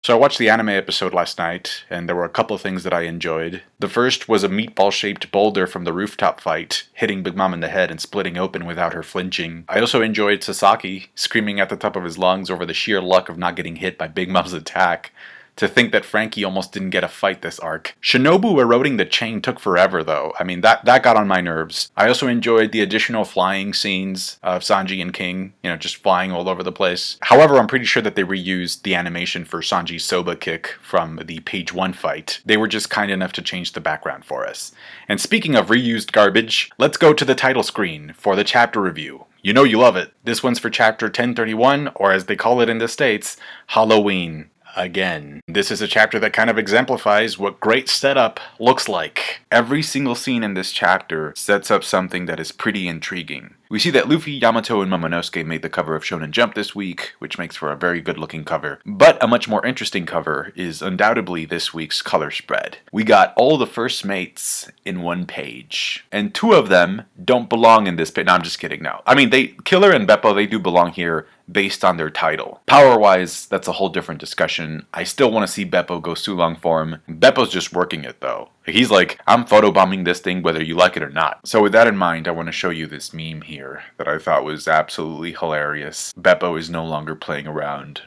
So I watched the anime episode last night, and there were a couple of things that I enjoyed. The first was a meatball-shaped boulder from the rooftop fight, hitting Big Mom in the head and splitting open without her flinching. I also enjoyed Sasaki screaming at the top of his lungs over the sheer luck of not getting hit by Big Mom's attack. To think that Frankie almost didn't get a fight this arc. Shinobu eroding the chain took forever though. I mean, that got on my nerves. I also enjoyed the additional flying scenes of Sanji and King, just flying all over the place. However, I'm pretty sure that they reused the animation for Sanji's Soba kick from the page 1 fight. They were just kind enough to change the background for us. And speaking of reused garbage, let's go to the title screen for the chapter review. You know you love it. This one's for chapter 1031, or as they call it in the States, Halloween. Again. This is a chapter that kind of exemplifies what great setup looks like. Every single scene in this chapter sets up something that is pretty intriguing. We see that Luffy, Yamato, and Momonosuke made the cover of Shonen Jump this week, which makes for a very good looking cover. But a much more interesting cover is undoubtedly this week's color spread. We got all the first mates in one page. And 2 of them don't belong in this page. No, I'm just kidding, no. I mean, Killer and Beppo, they do belong here based on their title. Power-wise, that's a whole different discussion. I still want to see Beppo go Sulong form. Beppo's just working it though. He's like, I'm photobombing this thing whether you like it or not. So with that in mind, I want to show you this meme here that I thought was absolutely hilarious. Beppo is no longer playing around,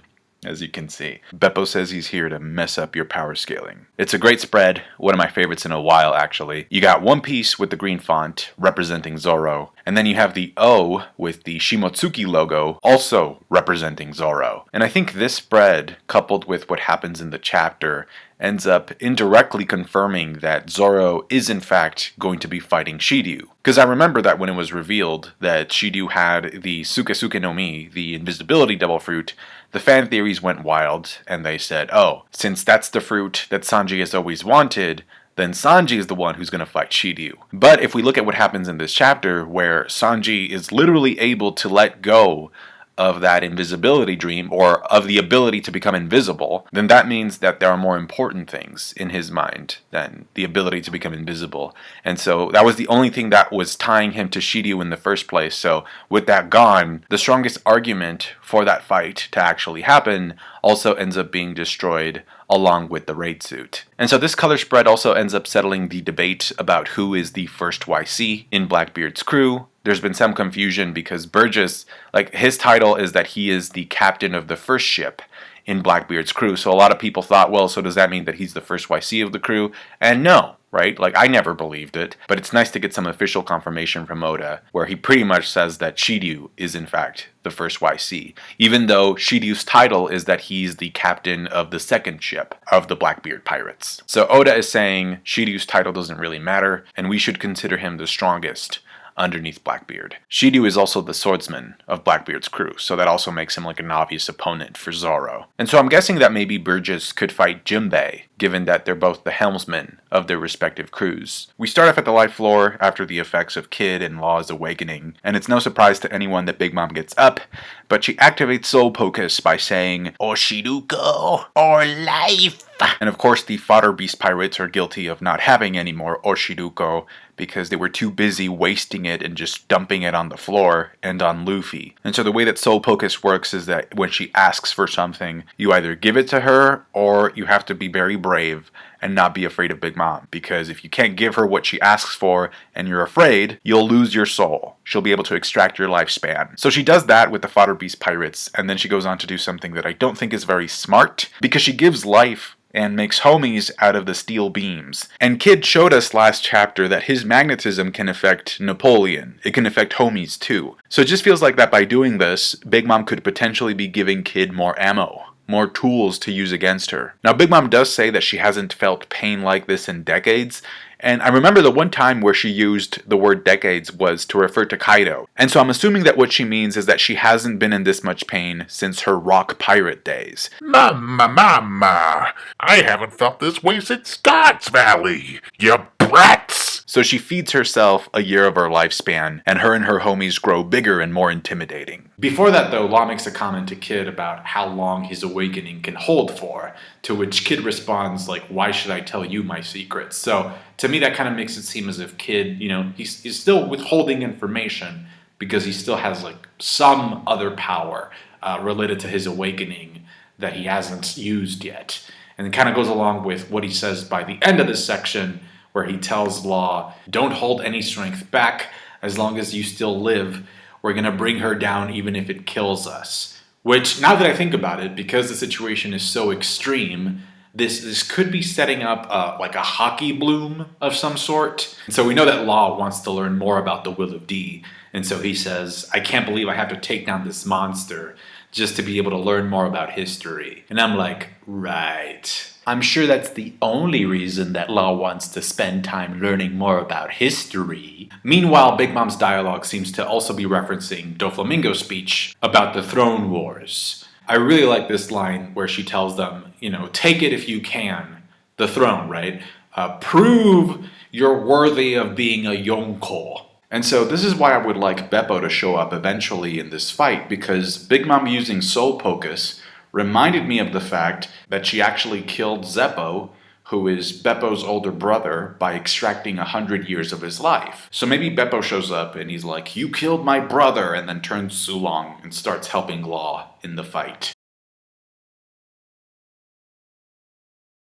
as you can see. Beppo says he's here to mess up your power scaling. It's a great spread, one of my favorites in a while actually. You got one piece with the green font representing Zoro, and then you have the O with the Shimotsuki logo also representing Zoro. And I think this spread, coupled with what happens in the chapter, ends up indirectly confirming that Zoro is in fact going to be fighting Shiryu. Because I remember that when it was revealed that Shiryu had the Sukesuke no Mi, the invisibility devil fruit, the fan theories went wild, and they said, oh, since that's the fruit that Sanji has always wanted, then Sanji is the one who's going to fight Shiryu. But if we look at what happens in this chapter, where Sanji is literally able to let go of that invisibility dream, or of the ability to become invisible, then that means that there are more important things in his mind than the ability to become invisible. And so that was the only thing that was tying him to Shiryu in the first place. So with that gone, the strongest argument for that fight to actually happen also ends up being destroyed along with the raid suit. And so this color spread also ends up settling the debate about who is the first YC in Blackbeard's crew. There's been some confusion because Burgess, his title is that he is the captain of the first ship in Blackbeard's crew. So a lot of people thought, well, so does that mean that he's the first YC of the crew? And no, right? I never believed it. But it's nice to get some official confirmation from Oda, where he pretty much says that Shiryu is in fact the first YC, even though Shiryu's title is that he's the captain of the second ship of the Blackbeard pirates. So Oda is saying Shiryu's title doesn't really matter, and we should consider him the strongest underneath Blackbeard. Shiryu is also the swordsman of Blackbeard's crew, so that also makes him an obvious opponent for Zoro. And so I'm guessing that maybe Burgess could fight Jinbei, given that they're both the helmsmen of their respective crews. We start off at the light floor after the effects of Kid and Law's awakening, and it's no surprise to anyone that Big Mom gets up, but she activates Soul Pocus by saying, Oshiruko, or life! And of course the Fodder Beast pirates are guilty of not having any more Oshiruko because they were too busy wasting it and just dumping it on the floor and on Luffy. And so the way that Soul Pocus works is that when she asks for something, you either give it to her or you have to be very brave and not be afraid of Big Mom, because if you can't give her what she asks for and you're afraid, you'll lose your soul. She'll be able to extract your lifespan. So she does that with the Fodder Beast pirates, and then she goes on to do something that I don't think is very smart, because she gives life and makes homies out of the steel beams. And Kid showed us last chapter that his magnetism can affect Napoleon. It can affect homies too. So it just feels like that by doing this, Big Mom could potentially be giving Kid more ammo, more tools to use against her. Now Big Mom does say that she hasn't felt pain like this in decades, and I remember the one time where she used the word decades was to refer to Kaido. And so I'm assuming that what she means is that she hasn't been in this much pain since her rock pirate days. Mama, I haven't felt this way since Scott's Valley, you brats! So she feeds herself a year of her lifespan, and her homies grow bigger and more intimidating. Before that though, Law makes a comment to Kid about how long his awakening can hold for, to which Kid responds why should I tell you my secrets? So to me that kind of makes it seem as if Kid, he's still withholding information because he still has some other power related to his awakening that he hasn't used yet. And it kind of goes along with what he says by the end of this section, where he tells Law, don't hold any strength back. As long as you still live, we're going to bring her down even if it kills us. Which, now that I think about it, because the situation is so extreme, this could be setting up like a hockey bloom of some sort. And so we know that Law wants to learn more about the Will of D. And so he says, I can't believe I have to take down this monster just to be able to learn more about history. And I'm like, right. I'm sure that's the only reason that Law wants to spend time learning more about history. Meanwhile, Big Mom's dialogue seems to also be referencing Doflamingo's speech about the throne wars. I really like this line where she tells them, take it if you can. The throne, right? Prove you're worthy of being a Yonko. And so this is why I would like Beppo to show up eventually in this fight, because Big Mom using Soul Pocus reminded me of the fact that she actually killed Zeppo, who is Beppo's older brother, by extracting 100 years of his life. So maybe Beppo shows up and he's like, you killed my brother, and then turns Sulong and starts helping Law in the fight.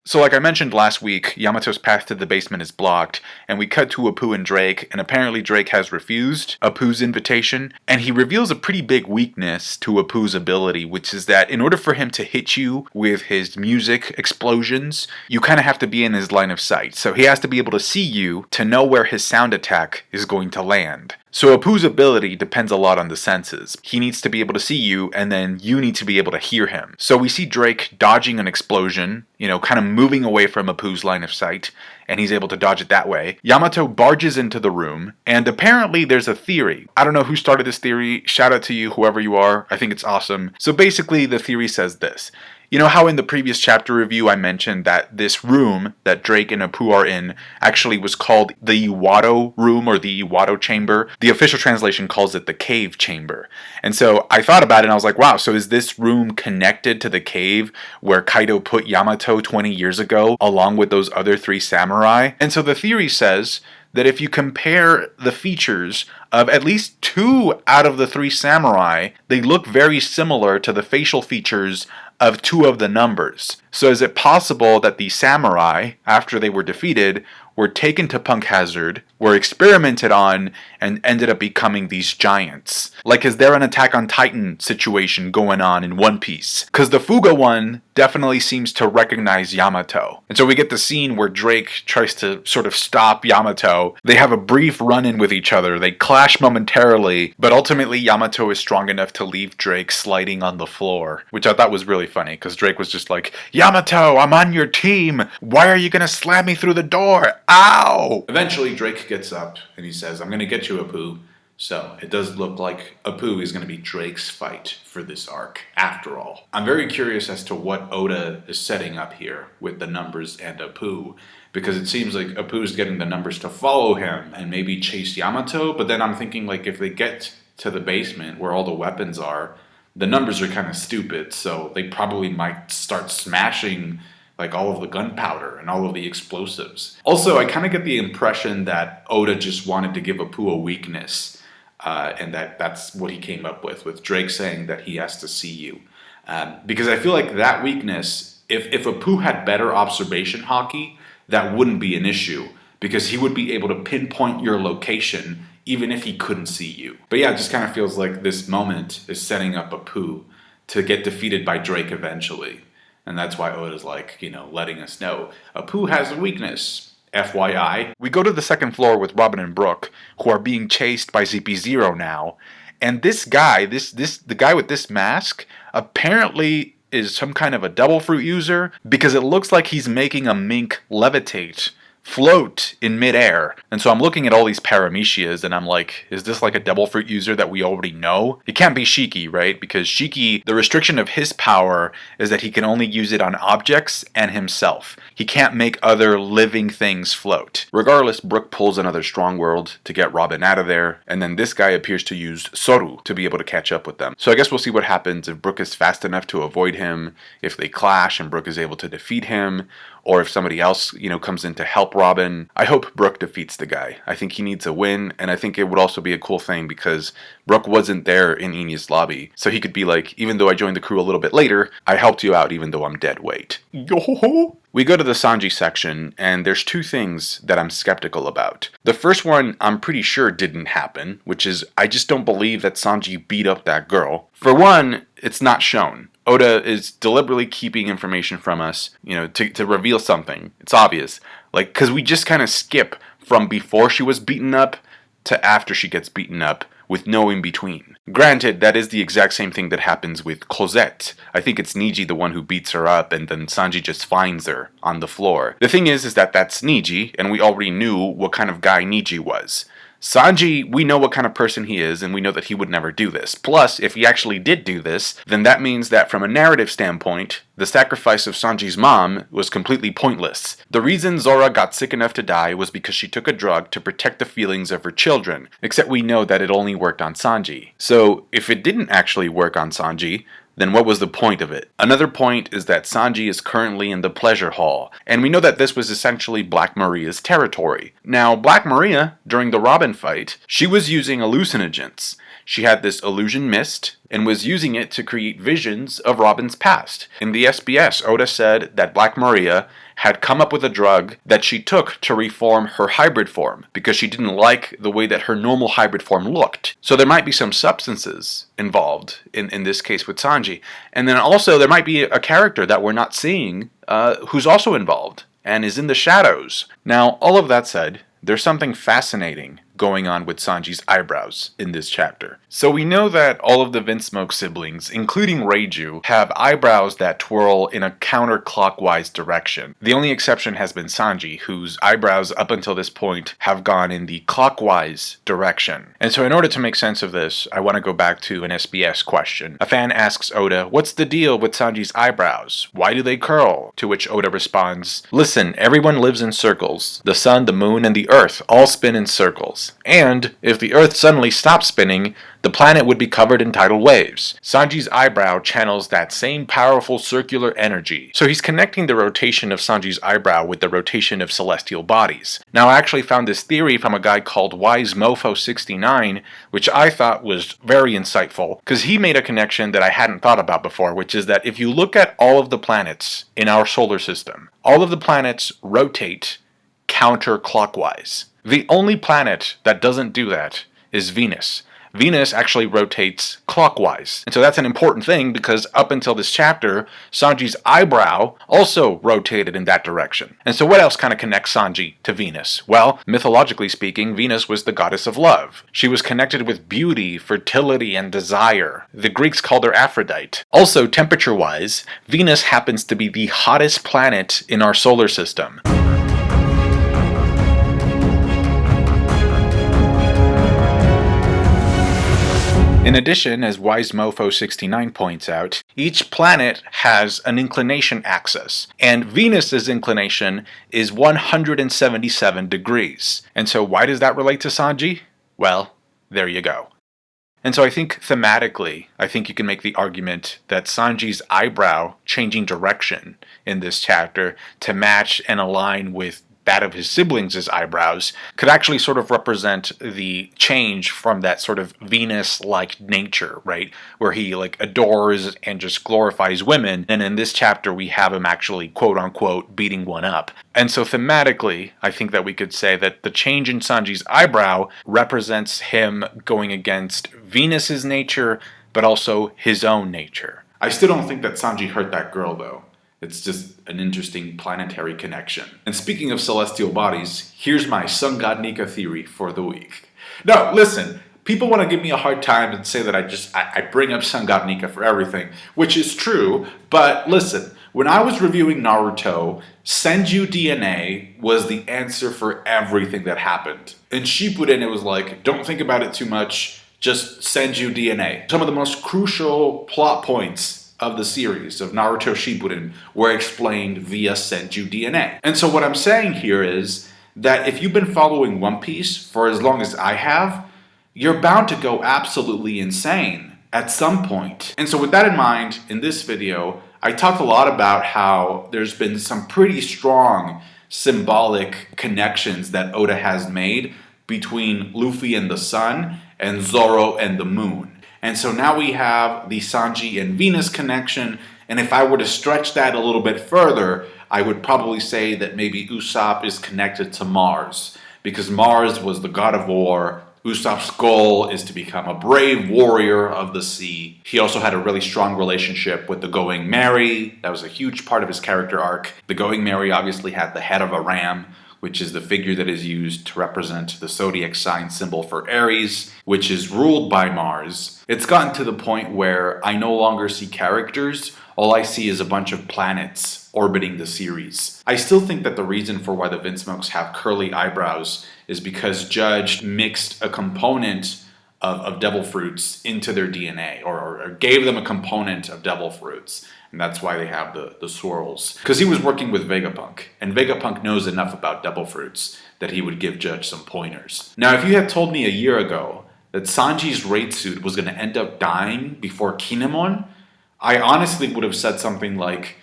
So like I mentioned last week, Yamato's path to the basement is blocked, and we cut to Apoo and Drake, and apparently Drake has refused Apoo's invitation, and he reveals a pretty big weakness to Apoo's ability, which is that in order for him to hit you with his music explosions, you kind of have to be in his line of sight. So he has to be able to see you to know where his sound attack is going to land. So Apoo's ability depends a lot on the senses. He needs to be able to see you, and then you need to be able to hear him. So we see Drake dodging an explosion, kind of moving away from Apoo's line of sight, and he's able to dodge it that way. Yamato barges into the room, and apparently there's a theory. I don't know who started this theory. Shout out to you, whoever you are. I think it's awesome. So basically, the theory says this. You know how in the previous chapter review I mentioned that this room that Drake and Apoo are in actually was called the Watto Room or the Watto Chamber? The official translation calls it the Cave Chamber. And so I thought about it and I was like, wow, so is this room connected to the cave where Kaido put Yamato 20 years ago along with those other 3 samurai? And so the theory says that if you compare the features of at least 2 out of the 3 samurai, they look very similar to the facial features of 2 of the numbers. So is it possible that the samurai, after they were defeated, were taken to Punk Hazard, were experimented on, and ended up becoming these giants? Like, is there an Attack on Titan situation going on in One Piece? Because the Fuga one definitely seems to recognize Yamato. And so we get the scene where Drake tries to sort of stop Yamato. They have a brief run-in with each other. They clash momentarily, but ultimately Yamato is strong enough to leave Drake sliding on the floor, which I thought was really funny, because Drake was just like, Yamato, I'm on your team. Why are you going to slam me through the door? Ow! Eventually, Drake gets up and he says, I'm going to get you, Apoo. So it does look like Apoo is going to be Drake's fight for this arc, after all. I'm very curious as to what Oda is setting up here with the numbers and Apoo, because it seems like Apoo's getting the numbers to follow him and maybe chase Yamato, but then I'm thinking, like, if they get to the basement where all the weapons are, the numbers are kind of stupid, so they probably might start smashing like all of the gunpowder and all of the explosives. Also, I kind of get the impression that Oda just wanted to give Apoo a weakness, and that's what he came up with Drake saying that he has to see you. Because I feel like that weakness, if Apoo had better observation hockey, that wouldn't be an issue, because he would be able to pinpoint your location even if he couldn't see you. But yeah, it just kind of feels like this moment is setting up Apoo to get defeated by Drake eventually. And that's why Oda's like, letting us know Apoo has a weakness. FYI. We go to the second floor with Robin and Brooke, who are being chased by ZP0 now. And this guy, the guy with this mask, apparently is some kind of a double fruit user, because it looks like he's making a mink levitate, float in midair. And so I'm looking at all these paramecias and I'm like, is this like a devil fruit user that we already know? It can't be Shiki, right? Because Shiki, the restriction of his power is that he can only use it on objects and himself. He can't make other living things float. Regardless, Brooke pulls another strong world to get Robin out of there, and then this guy appears to use Soru to be able to catch up with them. So I guess we'll see what happens if Brooke is fast enough to avoid him, if they clash and Brooke is able to defeat him, or if somebody else, comes in to help Robin. I hope Brook defeats the guy. I think he needs a win, and I think it would also be a cool thing because Brook wasn't there in Enya's lobby, so he could be like, even though I joined the crew a little bit later, I helped you out even though I'm dead weight. Yo-ho-ho! We go to the Sanji section, and there's two things that I'm skeptical about. The first one I'm pretty sure didn't happen, which is I just don't believe that Sanji beat up that girl. For one, it's not shown. Oda is deliberately keeping information from us, to reveal something. It's obvious. Because we just kind of skip from before she was beaten up to after she gets beaten up, with no in between. Granted, that is the exact same thing that happens with Cosette. I think it's Niji the one who beats her up, and then Sanji just finds her on the floor. The thing is that that's Niji, and we already knew what kind of guy Niji was. Sanji, we know what kind of person he is, and we know that he would never do this. Plus, if he actually did do this, then that means that from a narrative standpoint, the sacrifice of Sanji's mom was completely pointless. The reason Zora got sick enough to die was because she took a drug to protect the feelings of her children, except we know that it only worked on Sanji. So, if it didn't actually work on Sanji, then what was the point of it? Another point is that Sanji is currently in the pleasure hall, and we know that this was essentially Black Maria's territory. Now, Black Maria, during the Robin fight, she was using hallucinogens. She had this illusion mist, and was using it to create visions of Robin's past. In the SBS, Oda said that Black Maria had come up with a drug that she took to reform her hybrid form, because she didn't like the way that her normal hybrid form looked. So there might be some substances involved, in this case with Sanji. And then also there might be a character that we're not seeing, who's also involved, and is in the shadows. Now, all of that said, there's something fascinating going on with Sanji's eyebrows in this chapter. So we know that all of the Vinsmoke siblings, including Reiju, have eyebrows that twirl in a counterclockwise direction. The only exception has been Sanji, whose eyebrows up until this point have gone in the clockwise direction. And so in order to make sense of this, I want to go back to an SBS question. A fan asks Oda, "What's the deal with Sanji's eyebrows? Why do they curl?" To which Oda responds, "Listen, everyone lives in circles. The sun, the moon, and the earth all spin in circles. And if the Earth suddenly stopped spinning, the planet would be covered in tidal waves." Sanji's eyebrow channels that same powerful circular energy. So he's connecting the rotation of Sanji's eyebrow with the rotation of celestial bodies. Now, I actually found this theory from a guy called WiseMofo69, which I thought was very insightful, because he made a connection that I hadn't thought about before, which is that if you look at all of the planets in our solar system, all of the planets rotate counterclockwise. The only planet that doesn't do that is Venus. Venus actually rotates clockwise. And so that's an important thing because up until this chapter, Sanji's eyebrow also rotated in that direction. And so what else kind of connects Sanji to Venus? Well, mythologically speaking, Venus was the goddess of love. She was connected with beauty, fertility, and desire. The Greeks called her Aphrodite. Also, temperature-wise, Venus happens to be the hottest planet in our solar system. In addition, as WiseMofo69 points out, each planet has an inclination axis, and Venus's inclination is 177 degrees. And so why does that relate to Sanji? Well, there you go. And so I think thematically, you can make the argument that Sanji's eyebrow changing direction in this chapter to match and align with that of his siblings' eyebrows could actually sort of represent the change from that sort of Venus-like nature, right? Where he adores and just glorifies women, and in this chapter we have him actually quote-unquote beating one up. And so thematically, I think that we could say that the change in Sanji's eyebrow represents him going against Venus's nature, but also his own nature. I still don't think that Sanji hurt that girl, though. It's just an interesting planetary connection. And speaking of celestial bodies, here's my Sun God Nika theory for the week. No, listen, people want to give me a hard time and say that I bring up Sun God Nika for everything, which is true, but listen, when I was reviewing Naruto, Senju DNA was the answer for everything that happened. In Shippuden, it was like, don't think about it too much, just Senju DNA. Some of the most crucial plot points of the series of Naruto Shippuden were explained via Senju DNA. And so what I'm saying here is that if you've been following One Piece for as long as I have, you're bound to go absolutely insane at some point. And so with that in mind, in this video, I talked a lot about how there's been some pretty strong symbolic connections that Oda has made between Luffy and the sun and Zoro and the moon. And so now we have the Sanji and Venus connection, and if I were to stretch that a little bit further, I would probably say that maybe Usopp is connected to Mars, because Mars was the god of war. Usopp's goal is to become a brave warrior of the sea. He also had a really strong relationship with the Going Merry. That was a huge part of his character arc. The Going Merry obviously had the head of a ram, which is the figure that is used to represent the zodiac sign symbol for Aries, which is ruled by Mars. It's gotten to the point where I no longer see characters. All I see is a bunch of planets orbiting the series. I still think that the reason for why the Vinsmokes have curly eyebrows is because Judge mixed a component of devil fruits into their DNA, or gave them a component of devil fruits. And that's why they have the swirls. Because he was working with Vegapunk, and Vegapunk knows enough about devil fruits that he would give Judge some pointers. Now, if you had told me a year ago that Sanji's raid suit was going to end up dying before Kinemon, I honestly would have said something like,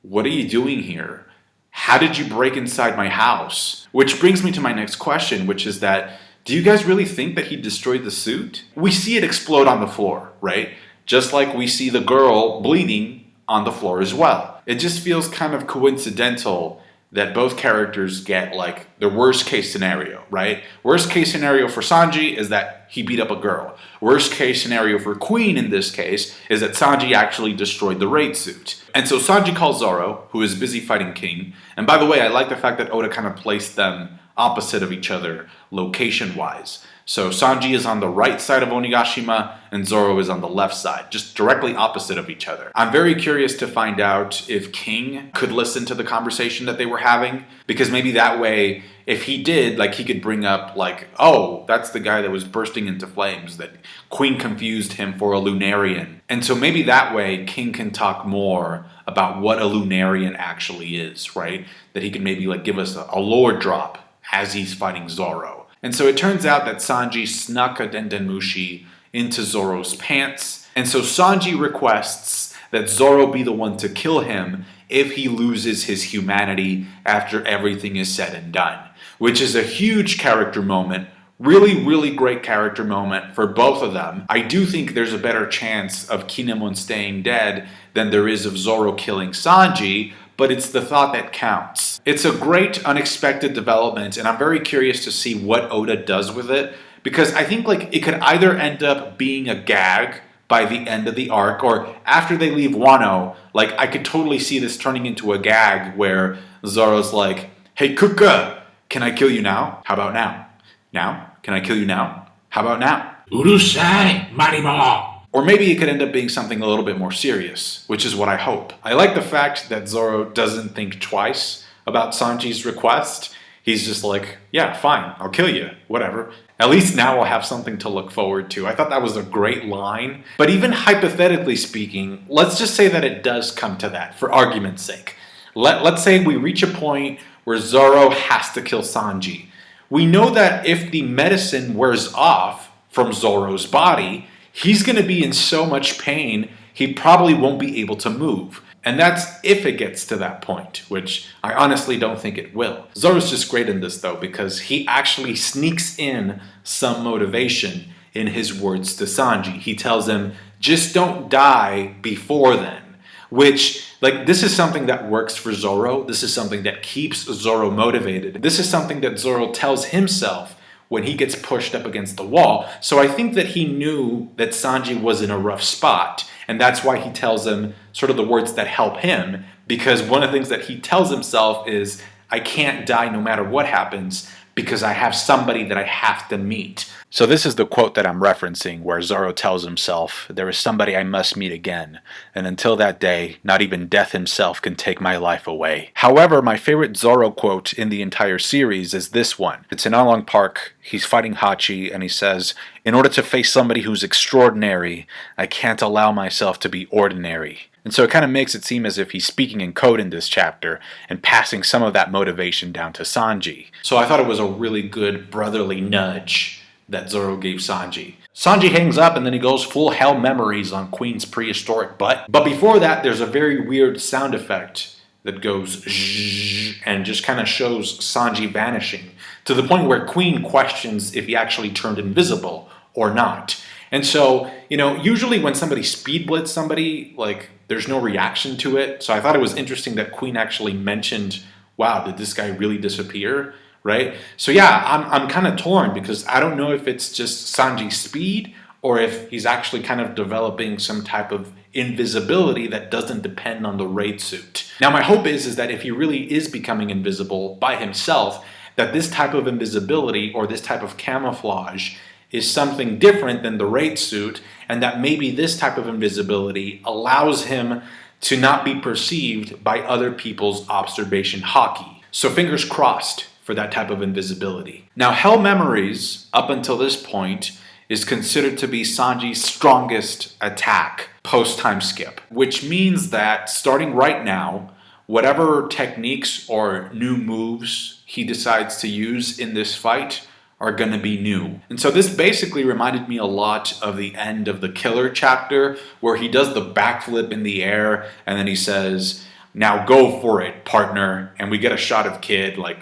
"What are you doing here? How did you break inside my house?" Which brings me to my next question, which is that, do you guys really think that he destroyed the suit? We see it explode on the floor, right? Just like we see the girl bleeding on the floor as well. It just feels kind of coincidental that both characters get like the worst case scenario, right? Worst case scenario for Sanji is that he beat up a girl. Worst case scenario for Queen in this case is that Sanji actually destroyed the raid suit. And so Sanji calls Zoro, who is busy fighting King. And by the way, I like the fact that Oda kind of placed them opposite of each other location-wise. So Sanji is on the right side of Onigashima and Zoro is on the left side, just directly opposite of each other. I'm very curious to find out if King could listen to the conversation that they were having, because maybe that way, if he did, like he could bring up like, oh, that's the guy that was bursting into flames, that Queen confused him for a Lunarian. And so maybe that way King can talk more about what a Lunarian actually is, right? That he can maybe like give us a lore drop as he's fighting Zoro. And so it turns out that Sanji snuck a Dendenmushi into Zoro's pants. And so Sanji requests that Zoro be the one to kill him if he loses his humanity after everything is said and done. Which is a huge character moment. Really, really great character moment for both of them. I do think there's a better chance of Kinemon staying dead than there is of Zoro killing Sanji, but it's the thought that counts. It's a great unexpected development, and I'm very curious to see what Oda does with it, because I think like it could either end up being a gag by the end of the arc, or after they leave Wano, like I could totally see this turning into a gag where Zoro's like, "Hey Kuka, can I kill you now? How about now? Now? Can I kill you now? How about now?" Urusai, Marimo! Or maybe it could end up being something a little bit more serious, which is what I hope. I like the fact that Zoro doesn't think twice about Sanji's request. He's just like, yeah, fine, I'll kill you, whatever. At least now I'll have something to look forward to. I thought that was a great line. But even hypothetically speaking, let's just say that it does come to that, for argument's sake. Let's say we reach a point where Zoro has to kill Sanji. We know that if the medicine wears off from Zoro's body, he's going to be in so much pain, he probably won't be able to move. And that's if it gets to that point, which I honestly don't think it will. Zoro's just great in this, though, because he actually sneaks in some motivation in his words to Sanji. He tells him, just don't die before then. Which, like, this is something that works for Zoro. This is something that keeps Zoro motivated. This is something that Zoro tells himself when he gets pushed up against the wall. So I think that he knew that Sanji was in a rough spot, and that's why he tells him sort of the words that help him, because one of the things that he tells himself is, I can't die no matter what happens, because I have somebody that I have to meet. So this is the quote that I'm referencing, where Zoro tells himself, there is somebody I must meet again, and until that day, not even death himself can take my life away. However, my favorite Zoro quote in the entire series is this one. It's in Along Park. He's fighting Hachi, and he says, in order to face somebody who's extraordinary, I can't allow myself to be ordinary. And so it kind of makes it seem as if he's speaking in code in this chapter and passing some of that motivation down to Sanji. So I thought it was a really good brotherly nudge that Zoro gave Sanji. Sanji hangs up and then he goes full hell memories on Queen's prehistoric butt. But before that, there's a very weird sound effect that goes zzzz and just kind of shows Sanji vanishing to the point where Queen questions if he actually turned invisible or not. And so, usually when somebody speed blitz somebody, like, there's no reaction to it. So I thought it was interesting that Queen actually mentioned, wow, did this guy really disappear? Right? So yeah, I'm kind of torn because I don't know if it's just Sanji's speed or if he's actually kind of developing some type of invisibility that doesn't depend on the raid suit. Now my hope is that if he really is becoming invisible by himself, that this type of invisibility or this type of camouflage is something different than the raid suit, and that maybe this type of invisibility allows him to not be perceived by other people's observation hockey. So fingers crossed for that type of invisibility. Now, Hell Memories, up until this point, is considered to be Sanji's strongest attack post-time skip, which means that starting right now, whatever techniques or new moves he decides to use in this fight are going to be new. And so this basically reminded me a lot of the end of the Killer chapter, where he does the backflip in the air and then he says, "Now go for it, partner." And we get a shot of Kid like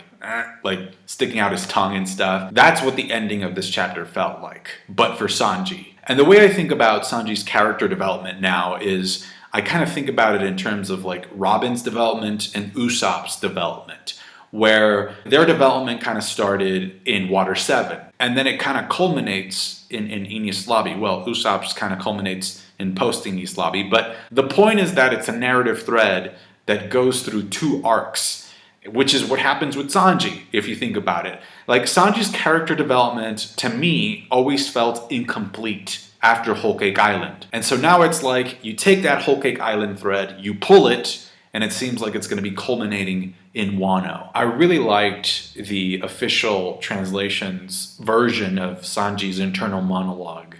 sticking out his tongue and stuff. That's what the ending of this chapter felt like, but for Sanji. And the way I think about Sanji's character development now is I kind of think about it in terms of like Robin's development and Usopp's development, where their development kind of started in Water 7, and then it kind of culminates in Enies Lobby. Well, Usopp's kind of culminates in post-Enies Lobby, but the point is that it's a narrative thread that goes through 2 arcs, which is what happens with Sanji, if you think about it. Like, Sanji's character development, to me, always felt incomplete after Whole Cake Island. And so now it's like, you take that Whole Cake Island thread, you pull it, and it seems like it's going to be culminating in Wano. I really liked the official translation's version of Sanji's internal monologue.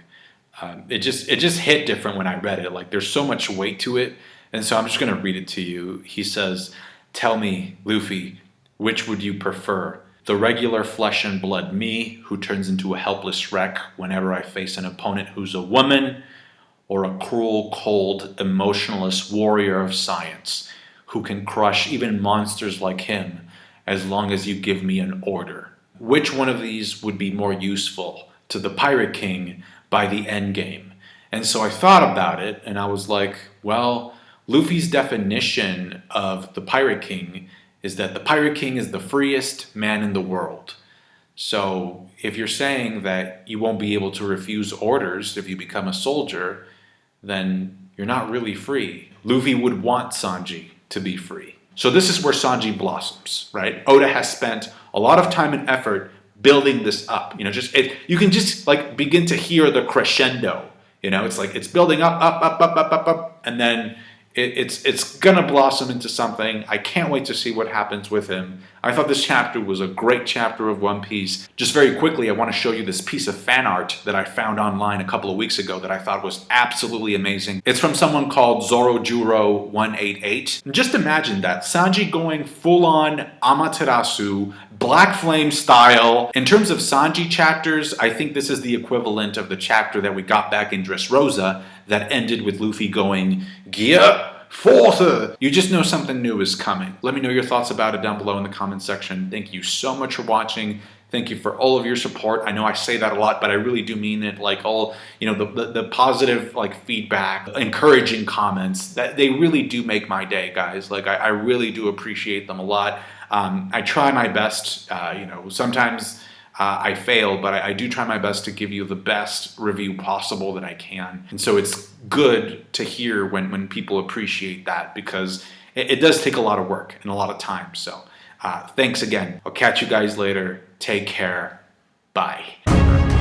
It just hit different when I read it. Like, there's so much weight to it. And so I'm just going to read it to you. He says, "Tell me, Luffy, which would you prefer? The regular flesh and blood me, who turns into a helpless wreck whenever I face an opponent who's a woman, or a cruel, cold, emotionless warrior of science, who can crush even monsters like him as long as you give me an order? Which one of these would be more useful to the Pirate King by the endgame?" And so I thought about it, and I was like, well, Luffy's definition of the Pirate King is that the Pirate King is the freest man in the world. So if you're saying that you won't be able to refuse orders if you become a soldier, then you're not really free. Luffy would want Sanji to be free. So this is where Sanji blossoms, right? Oda has spent a lot of time and effort building this up. You can just like begin to hear the crescendo. It's like it's building up, and then it's gonna blossom into something. I can't wait to see what happens with him. I thought this chapter was a great chapter of One Piece. Just very quickly, I want to show you this piece of fan art that I found online a couple of weeks ago that I thought was absolutely amazing. It's from someone called Zorojuro188. And just imagine that, Sanji going full-on Amaterasu, Black Flame style. In terms of Sanji chapters, I think this is the equivalent of the chapter that we got back in Dressrosa that ended with Luffy going, "Gear forth!" You just know something new is coming. Let me know your thoughts about it down below in the comment section. Thank you so much for watching. Thank you for all of your support. I know I say that a lot, but I really do mean it. Like all, the positive feedback, encouraging comments, that they really do make my day, guys. Like I really do appreciate them a lot. I try my best. Sometimes I fail, but I do try my best to give you the best review possible that I can. And so it's good to hear when people appreciate that, because it does take a lot of work and a lot of time. So thanks again. I'll catch you guys later. Take care. Bye.